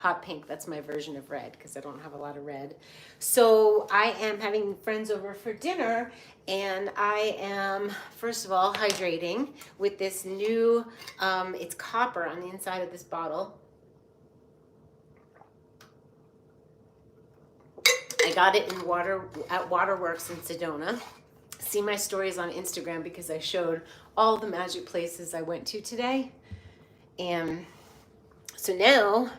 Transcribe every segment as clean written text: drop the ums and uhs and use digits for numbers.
hot pink. That's my version of red because I don't have a lot of red. So I am having friends over for dinner, and I am, first of all, hydrating with this new, it's copper on the inside of this bottle. I got it in at Waterworks in Sedona. See my stories on Instagram because I showed all the magic places I went to today. And so now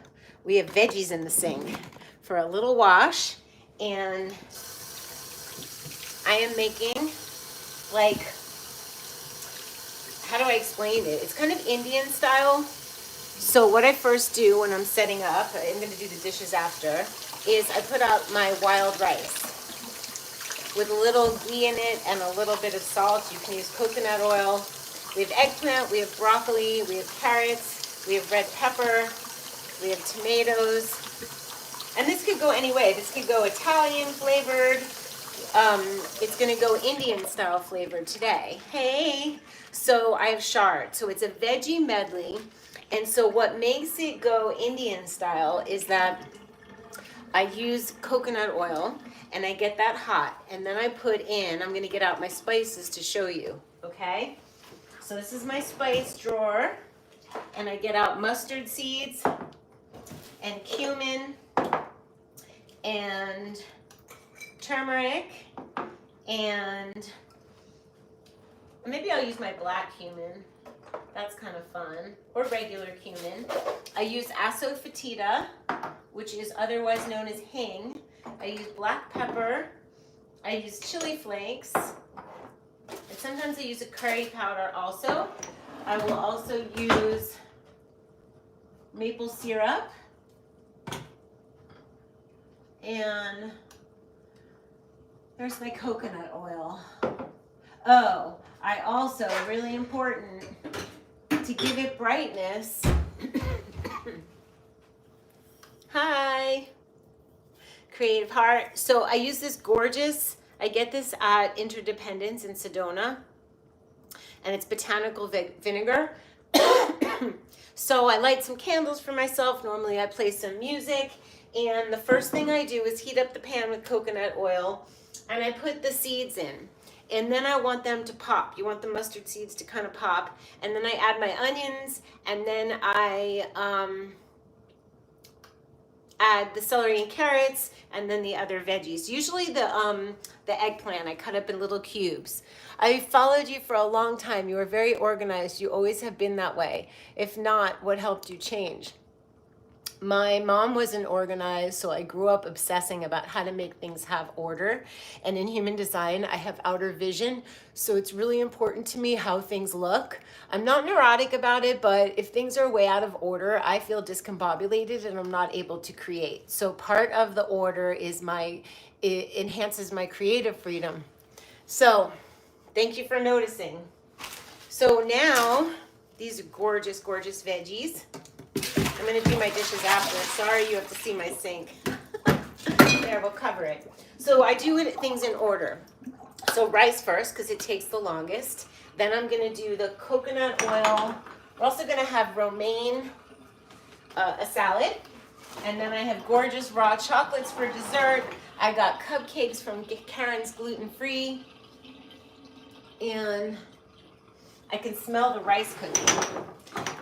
we have veggies in the sink for a little wash, and I am making, like, how do I explain it? It's kind of Indian style. So what I first do when I'm setting up, I'm gonna do the dishes after, is I put out my wild rice with a little ghee in it and a little bit of salt. You can use coconut oil. We have eggplant, we have broccoli, we have carrots, we have red pepper, we have tomatoes. And this could go any way. This could go Italian flavored. It's gonna go Indian style flavored today. Hey, so I have chard. So it's a veggie medley. And so what makes it go Indian style is that I use coconut oil and I get that hot. And then I put in, I'm gonna get out my spices to show you, okay? So this is my spice drawer. And I get out mustard seeds and cumin and turmeric, and maybe I'll use my black cumin. That's kind of fun, or regular cumin. I use asafoetida, which is otherwise known as hing. I use black pepper. I use chili flakes, and sometimes I use a curry powder also. I will also use maple syrup, and there's my coconut oil. Oh, I also, really important, to give it brightness. Hi, Creative Heart. So I use this gorgeous, I get this at Interdependence in Sedona, and it's botanical vinegar. So I light some candles for myself. Normally I play some music, and the first thing I do is heat up the pan with coconut oil, and I put the seeds in. And then I want them to pop. You want the mustard seeds to kind of pop. And then I add my onions, and then I add the celery and carrots, and then the other veggies. Usually the eggplant I cut up in little cubes. I followed you for a long time. You are very organized. You always have been that way. If not, what helped you change? My mom wasn't organized, so I grew up obsessing about how to make things have order. And in human design, I have outer vision, so it's really important to me how things look. I'm not neurotic about it, but if things are way out of order, I feel discombobulated and I'm not able to create. So part of the order is it enhances my creative freedom. So thank you for noticing. So now, these are gorgeous, gorgeous veggies. I'm gonna do my dishes after. Sorry you have to see my sink. There, we'll cover it. So I do things in order. So rice first, because it takes the longest. Then I'm gonna do the coconut oil. We're also gonna have romaine, a salad. And then I have gorgeous raw chocolates for dessert. I got cupcakes from Karen's Gluten Free. And I can smell the rice cooking.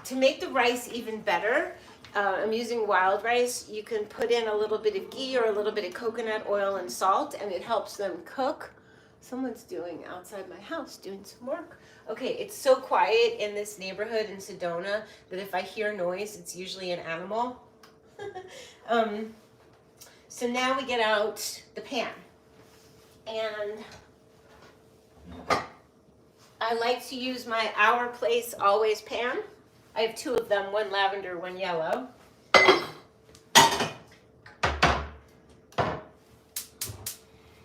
To make the rice even better, I'm using wild rice. You can put in a little bit of ghee or a little bit of coconut oil and salt, and it helps them cook. Someone's doing outside my house, doing some work. Okay, it's so quiet in this neighborhood in Sedona that if I hear noise, it's usually an animal. So now we get out the pan. And I like to use my Our Place Always pan. I have two of them, one lavender, one yellow.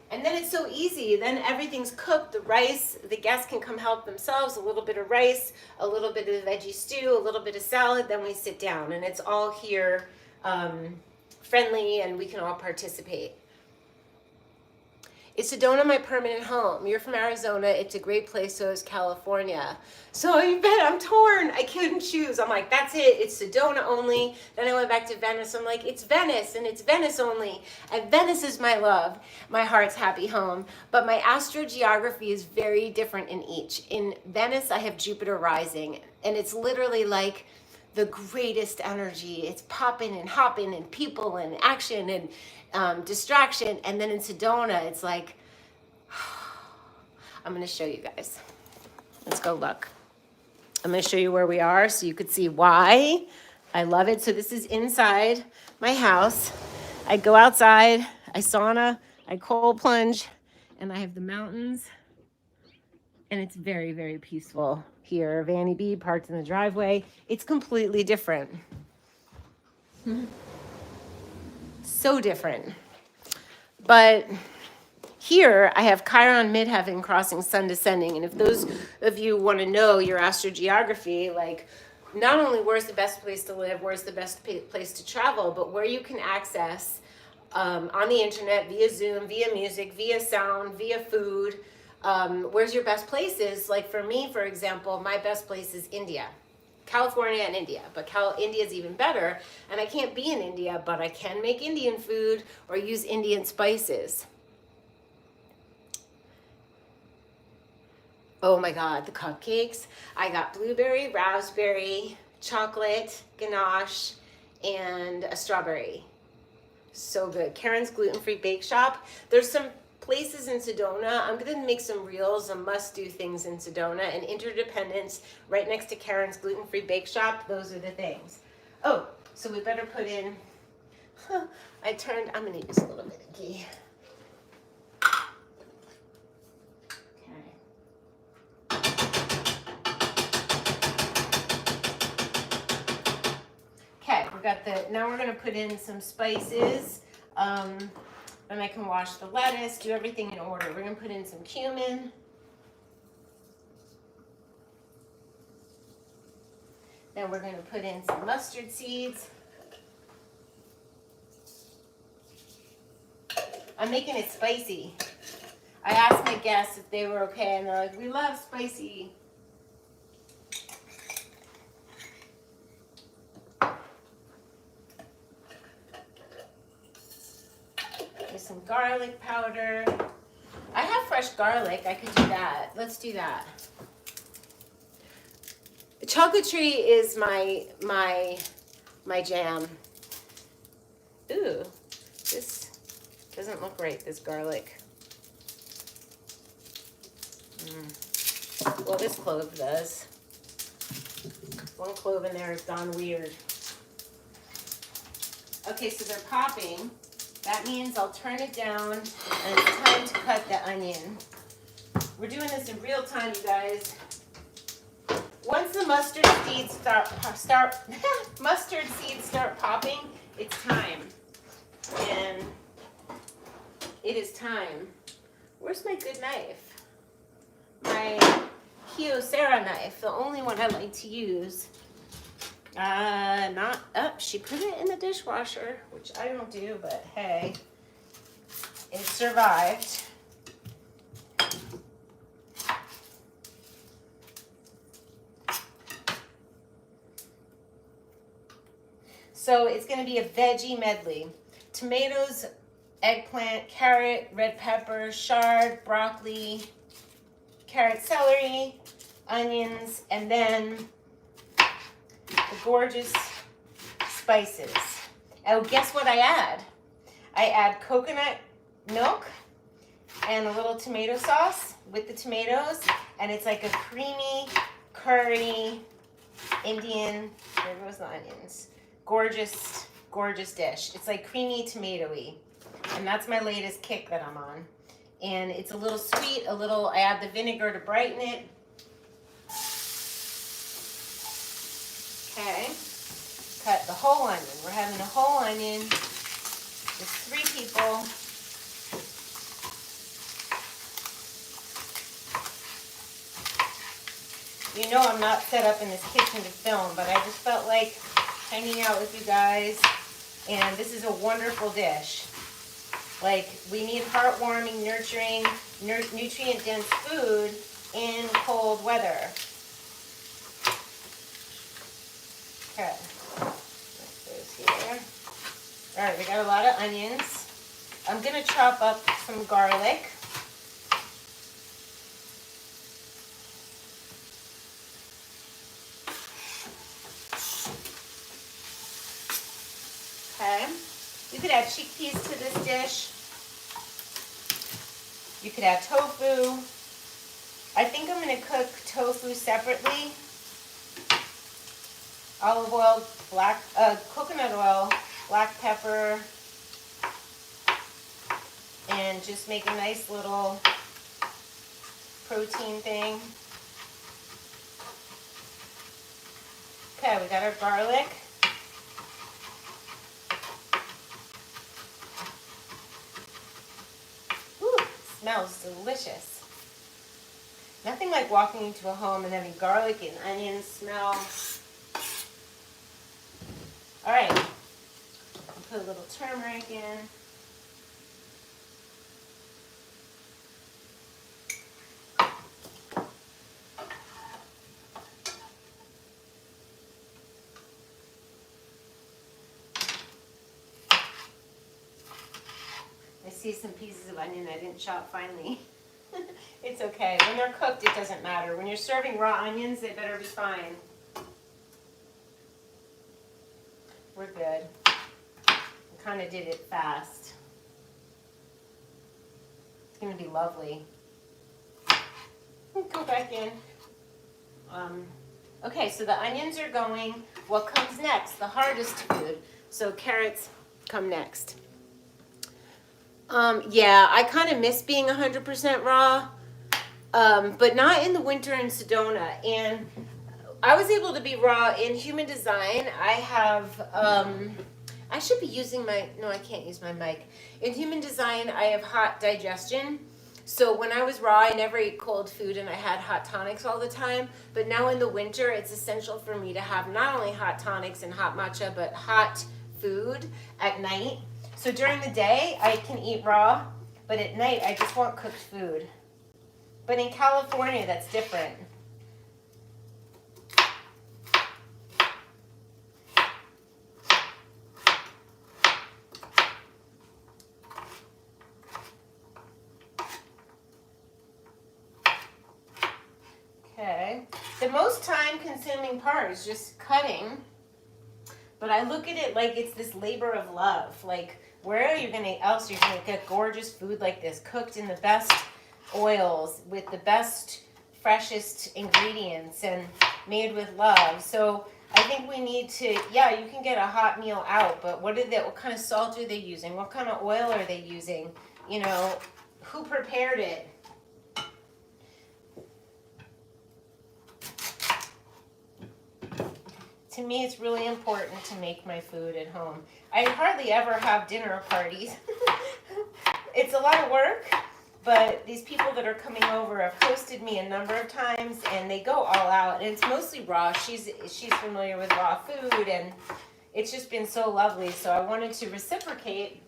And then it's so easy. Then everything's cooked. The rice, the guests can come help themselves. A little bit of rice, a little bit of veggie stew, a little bit of salad. Then we sit down, and it's all here friendly, and we can all participate. Is Sedona my permanent home? You're from Arizona. It's a great place, so is California. So I bet I'm torn. I couldn't choose. I'm like, that's it. It's Sedona only. Then I went back to Venice. I'm like, it's Venice, and it's Venice only. And Venice is my love, my heart's happy home. But my astrogeography is very different in each. In Venice, I have Jupiter rising, and it's literally like the greatest energy. It's popping and hopping and people and action and distraction. And then in Sedona, it's like, I'm going to show you guys. Let's go look. I'm going to show you where we are so you could see why I love it. So this is inside my house. I go outside, I sauna, I cold plunge, and I have the mountains. And it's very, very peaceful here. Vanny B parked in the driveway. It's completely different. So different. But here I have Chiron midheaven crossing sun descending. And if those of you want to know your astrogeography, like not only where's the best place to live, where's the best place to travel, but where you can access on the internet via Zoom, via music, via sound, via food, where's your best places. Like for me, for example, my best place is India. California and India, but India is even better. And I can't be in India, but I can make Indian food or use Indian spices. Oh my God, the cupcakes. I got blueberry, raspberry, chocolate, ganache, and a strawberry. So good. Karen's gluten-free bake shop. There's some places in Sedona. I'm going to make some reels of must-do things in Sedona, and Interdependence right next to Karen's gluten-free bake shop. Those are the things. Oh, so we better put in, I'm going to use a little bit of ghee. Okay, now we're going to put in some spices. And I can wash the lettuce, do everything in order. We're going to put in some cumin. Then we're going to put in some mustard seeds. I'm making it spicy. I asked my guests if they were okay, and they're like, we love spicy. Some garlic powder. I have fresh garlic. I could do that. Let's do that. Chocolatry is my jam. Ooh, this doesn't look right, this garlic. Well, this clove does. One clove in there has gone weird. Okay, so they're popping. That means I'll turn it down, and it's time to cut the onion. We're doing this in real time, you guys. Once the mustard seeds start popping, it's time. And it is time. Where's my good knife? My Kyocera knife, the only one I like to use. Not up. She put it in the dishwasher, which I don't do, but hey, it survived. So it's going to be a veggie medley. Tomatoes, eggplant, carrot, red pepper, chard, broccoli, carrot, celery, onions, and then the gorgeous spices. Oh, guess what I add? I add coconut milk and a little tomato sauce with the tomatoes, and it's like a creamy, curry, Indian, there goes the onions, gorgeous, gorgeous dish. It's like creamy, tomatoey, and that's my latest kick that I'm on. And it's a little sweet, I add the vinegar to brighten it. Okay, cut the whole onion. We're having a whole onion with 3 people. You know I'm not set up in this kitchen to film, but I just felt like hanging out with you guys, and this is a wonderful dish. Like, we need heartwarming, nurturing, nutrient-dense food in cold weather. Okay, put those here. All right, we got a lot of onions. I'm gonna chop up some garlic. Okay, you could add chickpeas to this dish. You could add tofu. I think I'm gonna cook tofu separately. Olive oil, coconut oil, black pepper, and just make a nice little protein thing. Okay, we got our garlic. Ooh, smells delicious. Nothing like walking into a home and having garlic and onions smell. All right, put a little turmeric in. I see some pieces of onion I didn't chop finely. It's okay. When they're cooked, it doesn't matter. When you're serving raw onions, they better be fine. We're good. I kind of did it fast. It's going to be lovely. Go back in. Okay, so the onions are going. What comes next? The hardest food. So carrots come next. Yeah, I kind of miss being 100% raw, but not in the winter in Sedona. And I was able to be raw in human design. I have, I should be using my, no, I can't use my mic. In human design, I have hot digestion. So when I was raw, I never ate cold food and I had hot tonics all the time. But now in the winter, it's essential for me to have not only hot tonics and hot matcha, but hot food at night. So during the day, I can eat raw, but at night, I just want cooked food. But in California, that's different. Okay, the most time-consuming part is just cutting, but I look at it like it's this labor of love. Like, where are you else you're gonna get gorgeous food like this, cooked in the best oils with the best, freshest ingredients and made with love? So I think we need to, yeah, you can get a hot meal out, but what kind of salt are they using? What kind of oil are they using? You know, who prepared it? To me, it's really important to make my food at home. I hardly ever have dinner parties. It's a lot of work, but these people that are coming over have hosted me a number of times, and they go all out, and it's mostly raw. She's familiar with raw food, and it's just been so lovely, so I wanted to reciprocate.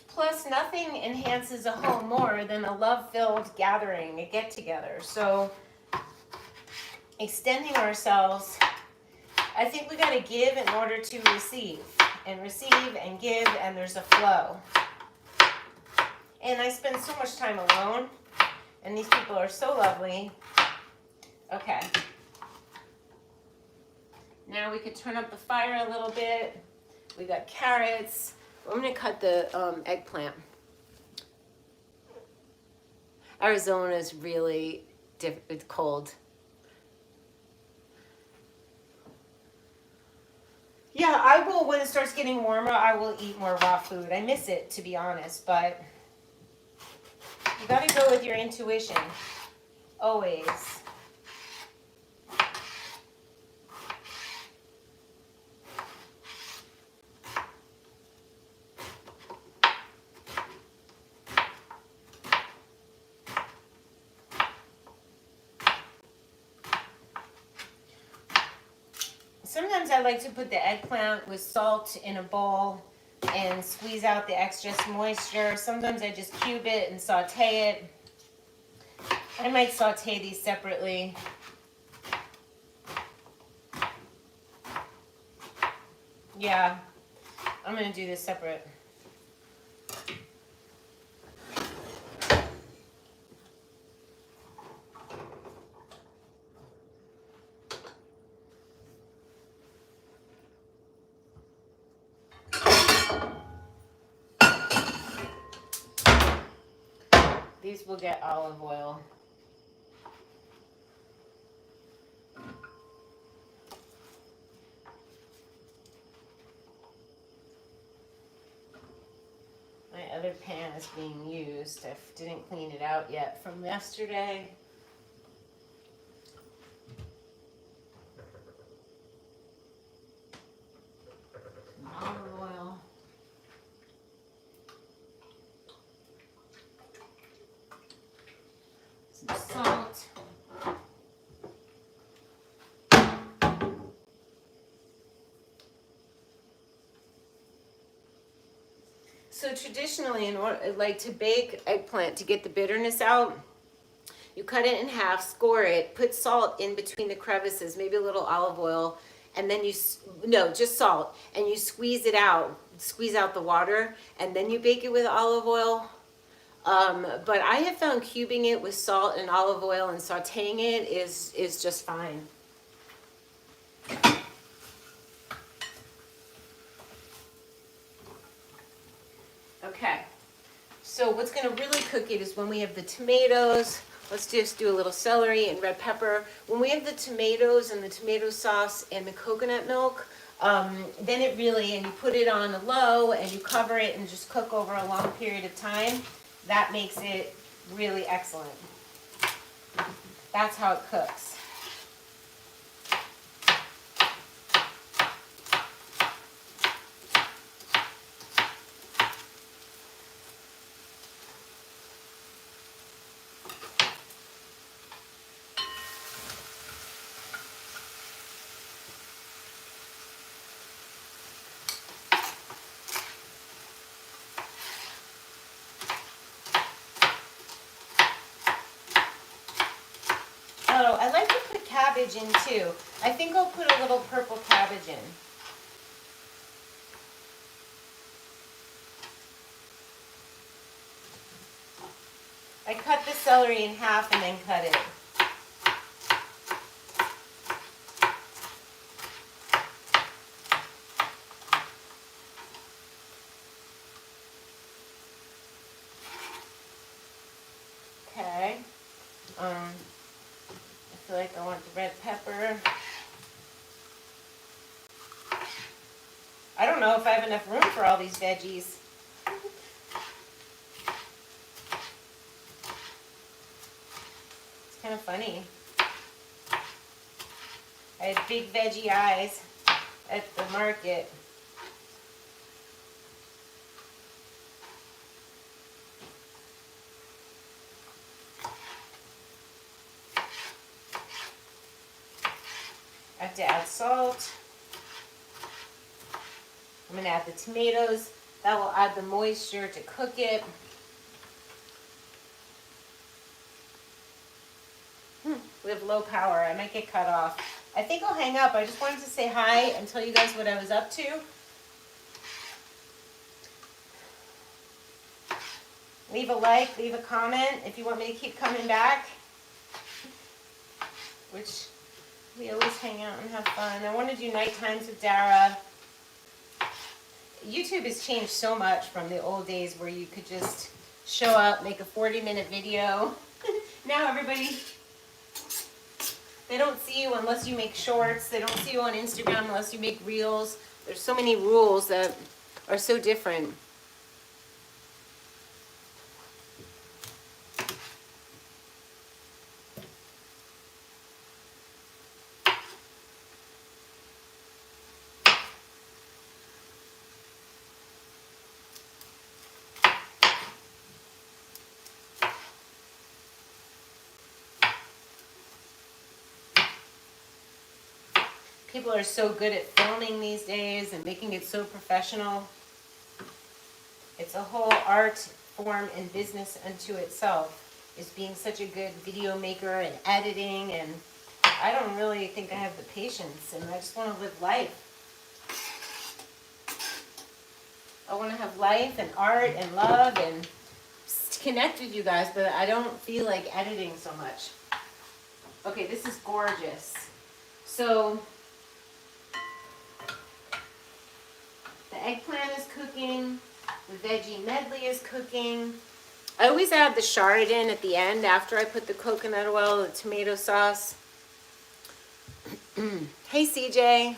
Plus, nothing enhances a home more than a love-filled gathering, a get-together. So, extending ourselves, I think we got to give in order to receive, and give, and there's a flow. And I spend so much time alone, and these people are so lovely. Okay. Now we could turn up the fire a little bit. We got carrots. I'm going to cut the eggplant. Arizona is really it's cold. Yeah, I will, when it starts getting warmer, I will eat more raw food. I miss it, to be honest, but you got to go with your intuition, always. Sometimes I like to put the eggplant with salt in a bowl and squeeze out the excess moisture. Sometimes I just cube it and saute it. I might saute these separately. Yeah, I'm gonna do this separate. These will get olive oil. My other pan is being used. I didn't clean it out yet from yesterday. Olive oil. Some salt. So traditionally, in order, like to bake eggplant to get the bitterness out, you cut it in half, score it, put salt in between the crevices, maybe a little olive oil, and then no, just salt, and you squeeze it out, squeeze out the water, and then you bake it with olive oil. But I have found cubing it with salt and olive oil and sauteing it is just fine. Okay, so what's going to really cook it is when we have the tomatoes. Let's just do a little celery and red pepper. When we have the tomatoes and the tomato sauce and the coconut milk, then it really, and you put it on a low and you cover it and just cook over a long period of time, that makes it really excellent. That's how it cooks. Oh, I like to put cabbage in too. I think I'll put a little purple cabbage in. I cut the celery in half and then cut it. Okay. I feel like I want the red pepper. I don't know if I have enough room for all these veggies. It's kind of funny. I had big veggie eyes at the market. I have to add salt. I'm going to add the tomatoes. That will add the moisture to cook it. We have low power. I might get cut off. I think I'll hang up. I just wanted to say hi and tell you guys what I was up to. Leave a like, leave a comment if you want me to keep coming back. Which we always hang out and have fun. I want to do night times with Dara. YouTube has changed so much from the old days where you could just show up, make a 40-minute video. Now everybody, they don't see you unless you make shorts. They don't see you on Instagram unless you make reels. There's so many rules that are so different. People are so good at filming these days and making it so professional. It's a whole art form and business unto itself, is being such a good video maker and editing, and I don't really think I have the patience, and I just want to live life. I want to have life and art and love and connect with you guys, but I don't feel like editing so much. Okay, this is gorgeous. So the eggplant is cooking, the veggie medley is cooking. I always add the shard in at the end after I put the coconut oil, the tomato sauce. Hey CJ,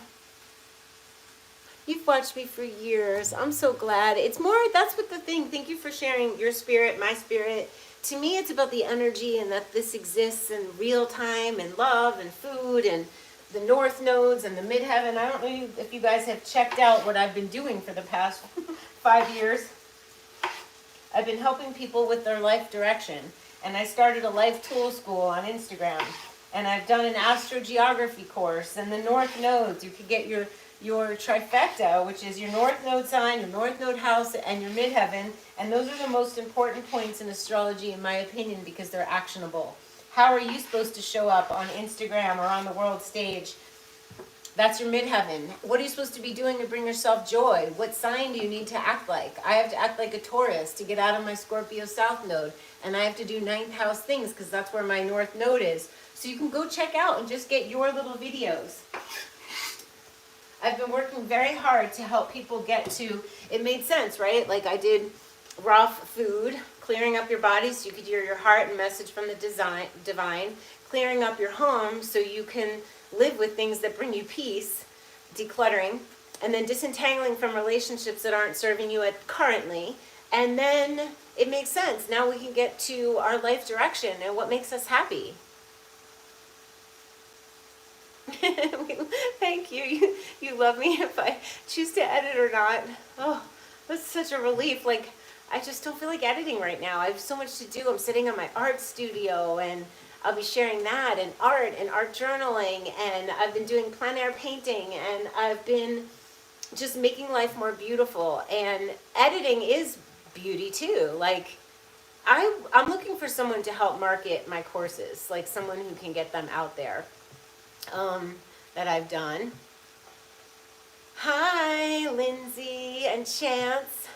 you've watched me for years. I'm so glad. It's more, that's what the thing. Thank you for sharing your spirit, my spirit. To me, it's about the energy and that this exists in real time and love and food and the north nodes and the midheaven. I don't know if you guys have checked out what I've been doing for the past 5 years. I've been helping people with their life direction. And I started a life tool school on Instagram. And I've done an astrogeography course and the north nodes. You could get your trifecta, which is your north node sign, your north node house, and your midheaven. And those are the most important points in astrology, in my opinion, because they're actionable. How are you supposed to show up on Instagram or on the world stage? That's your midheaven. What are you supposed to be doing to bring yourself joy? What sign do you need to act like? I have to act like a Taurus to get out of my Scorpio South node. And I have to do 9th house things because that's where my north node is. So you can go check out and just get your little videos. I've been working very hard to help people get to, it made sense, right? Like I did raw food, clearing up your body so you could hear your heart and message from the divine, clearing up your home so you can live with things that bring you peace, decluttering, and then disentangling from relationships that aren't serving you currently. And then it makes sense. Now we can get to our life direction and what makes us happy. Thank you. You love me if I choose to edit or not. Oh, that's such a relief. Like, I just don't feel like editing right now. I have so much to do. I'm sitting in my art studio, and I'll be sharing that, and art journaling, and I've been doing plein air painting, and I've been just making life more beautiful. And editing is beauty too. Like, I'm looking for someone to help market my courses, like someone who can get them out there. That I've done. Hi, Lindsay and Chance.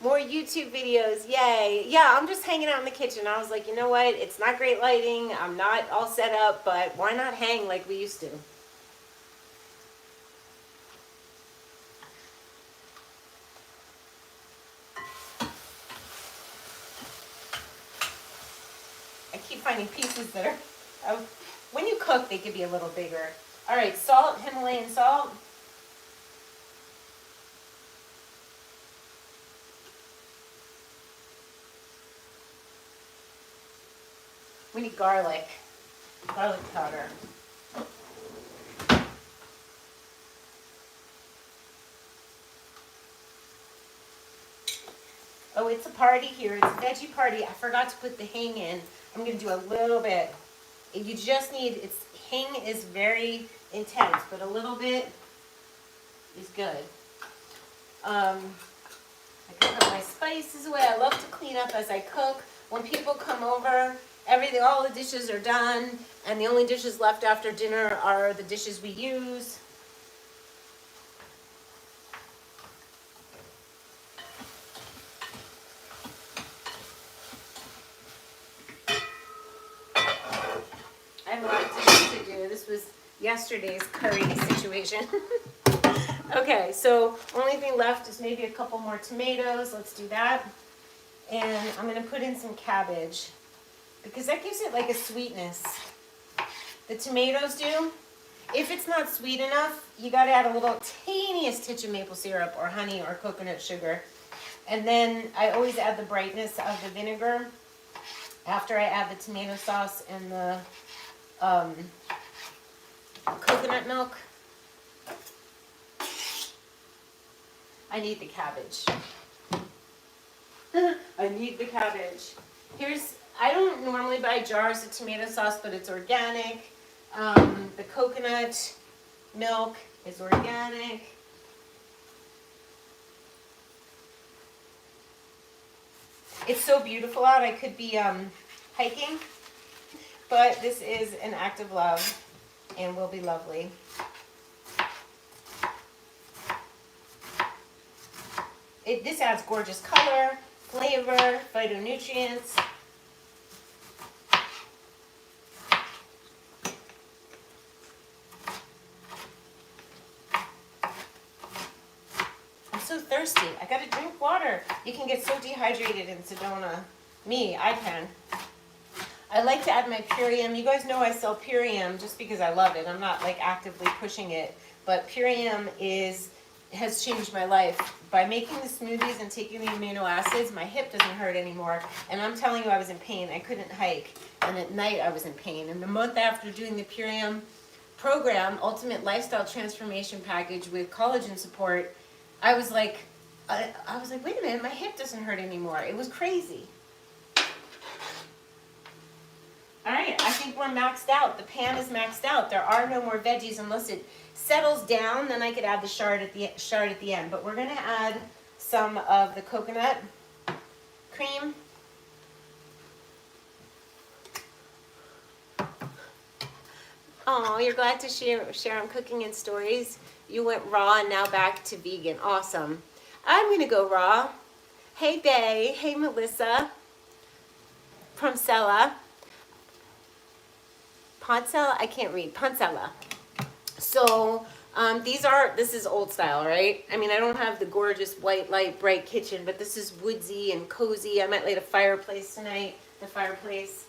More YouTube videos, yay. Yeah, I'm just hanging out in the kitchen. I was like, you know what? It's not great lighting. I'm not all set up, but why not hang like we used to? I keep finding pieces that are, when you cook, they could be a little bigger. All right, salt, Himalayan salt. We need garlic powder. Oh, it's a party here. It's a veggie party. I forgot to put the hing in. I'm going to do a little bit. You just need, hing is very intense, but a little bit is good. I can put my spices away. I love to clean up as I cook. When people come over, all the dishes are done, and the only dishes left after dinner are the dishes we use. I have a lot of dishes to do. This was yesterday's curry situation. Okay, so only thing left is maybe a couple more tomatoes. Let's do that. And I'm going to put in some cabbage because that gives it like a sweetness. The tomatoes do. If it's not sweet enough, you got to add a little teeniest touch of maple syrup or honey or coconut sugar. And then I always add the brightness of the vinegar after I add the tomato sauce and the coconut milk. I need the cabbage. I need the cabbage. I don't normally buy jars of tomato sauce, but it's organic. The coconut milk is organic. It's so beautiful out. I could be hiking, but this is an act of love and will be lovely. This adds gorgeous color, flavor, phytonutrients. I'm so thirsty. I gotta drink water. You can get so dehydrated in Sedona. Me, I can. I like to add my Purium. You guys know I sell Purium just because I love it. I'm not like actively pushing it, but Purium has changed my life. By making the smoothies and taking the amino acids, my hip doesn't hurt anymore. And I'm telling you, I was in pain. I couldn't hike. And at night, I was in pain. And the month after doing the Purium program, Ultimate Lifestyle Transformation Package with collagen support, I was like, wait a minute, my hip doesn't hurt anymore. It was crazy. All right, I think we're maxed out. The pan is maxed out. There are no more veggies unless it settles down. Then I could add the shard at the end. But we're going to add some of the coconut cream. Oh, you're glad to share I'm cooking in stories. You went raw and now back to vegan. Awesome. I'm going to go raw. Hey, Bay. Hey, Melissa. Promsella. Poncella, I can't read. Poncella. So this is old style, right? I mean, I don't have the gorgeous white, light, bright kitchen, but this is woodsy and cozy. I might light a fireplace tonight. The fireplace.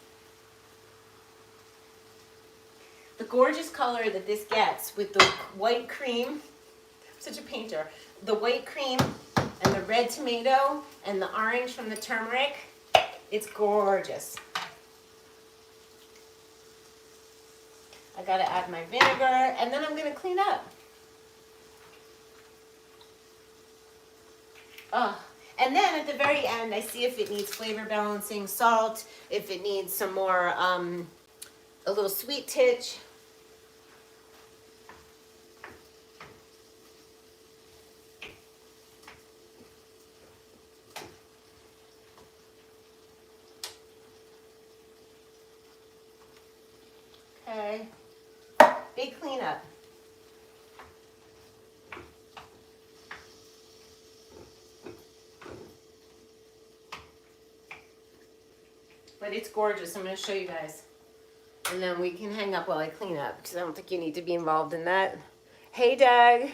The gorgeous color that this gets with the white cream. I'm such a painter. The white cream and the red tomato and the orange from the turmeric. It's gorgeous. I gotta add my vinegar, and then I'm gonna clean up. Oh, and then at the very end, I see if it needs flavor balancing salt, if it needs some more, a little sweet titch. Okay. Big cleanup. But it's gorgeous. I'm going to show you guys. And then we can hang up while I clean up because I don't think you need to be involved in that. Hey, Doug.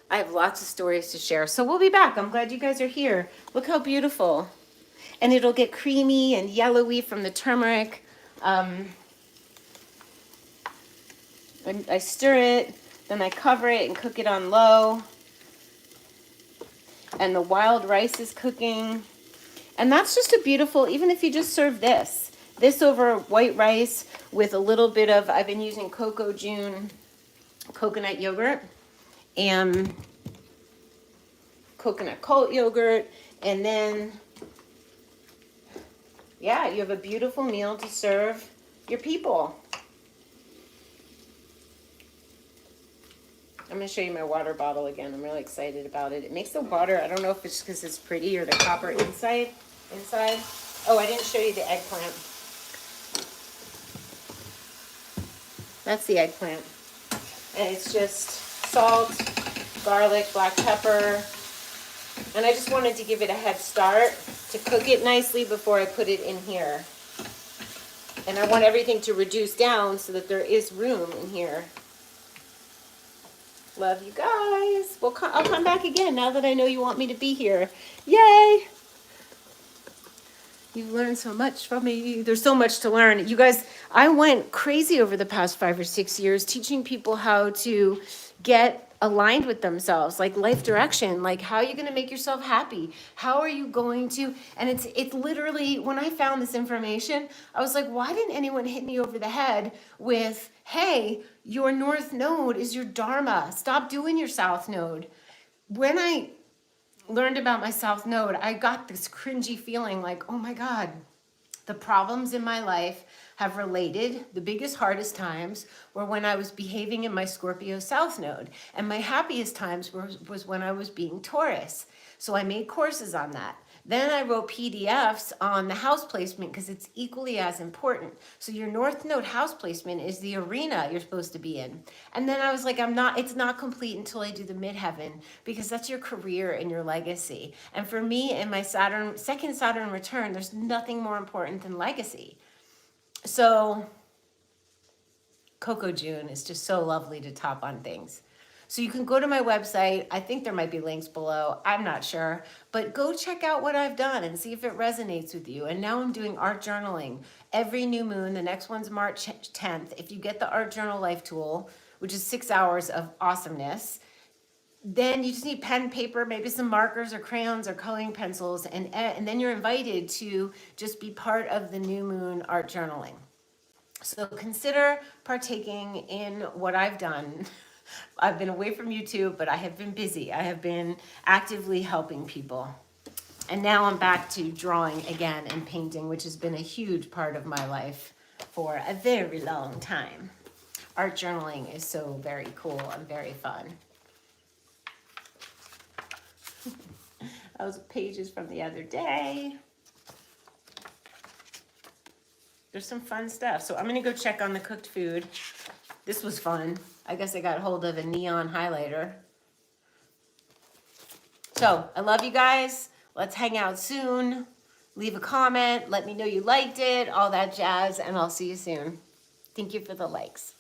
I have lots of stories to share. So we'll be back. I'm glad you guys are here. Look how beautiful. And it'll get creamy and yellowy from the turmeric. I stir it, then I cover it and cook it on low. And the wild rice is cooking. And that's just a beautiful, even if you just serve this over white rice with a little bit of, I've been using Coco June coconut yogurt and coconut cult yogurt. And then, yeah, you have a beautiful meal to serve your people. I'm going to show you my water bottle again. I'm really excited about it. It makes the water, I don't know if it's because it's pretty or the copper inside. Oh, I didn't show you the eggplant. That's the eggplant. And it's just salt, garlic, black pepper. And I just wanted to give it a head start to cook it nicely before I put it in here. And I want everything to reduce down so that there is room in here. Love you guys. I'll come back again now that I know you want me to be here. Yay! You've learned so much from me. There's so much to learn. You guys, I went crazy over the past 5 or 6 years teaching people how to get aligned with themselves, like life direction, like how are you going to make yourself happy? How are you going to, and it's literally, when I found this information, I was like, why didn't anyone hit me over the head with, hey, your north node is your dharma. Stop doing your south node. When I learned about my south node, I got this cringy feeling like, oh my God, the problems in my life have related. The biggest, hardest times were when I was behaving in my Scorpio South Node. And my happiest times was when I was being Taurus. So I made courses on that. Then I wrote PDFs on the house placement because it's equally as important. So your North Node house placement is the arena you're supposed to be in. And then I was like, it's not complete until I do the midheaven, because that's your career and your legacy. And for me, in my second Saturn return, there's nothing more important than legacy. So Coco June is just so lovely to top on things. So you can go to my website. I think there might be links below. I'm not sure. But go check out what I've done and see if it resonates with you. And now I'm doing art journaling every new moon. The next one's March 10th. If you get the Art Journal Life Tool, which is 6 hours of awesomeness, then you just need pen, paper, maybe some markers or crayons or coloring pencils. And then you're invited to just be part of the new moon art journaling. So consider partaking in what I've done. I've been away from YouTube, but I have been busy. I have been actively helping people. And now I'm back to drawing again and painting, which has been a huge part of my life for a very long time. Art journaling is so very cool and very fun. Those pages from the other day. There's some fun stuff. So I'm gonna go check on the cooked food. This was fun. I guess I got hold of a neon highlighter. So I love you guys. Let's hang out soon. Leave a comment. Let me know you liked it, all that jazz, and I'll see you soon. Thank you for the likes.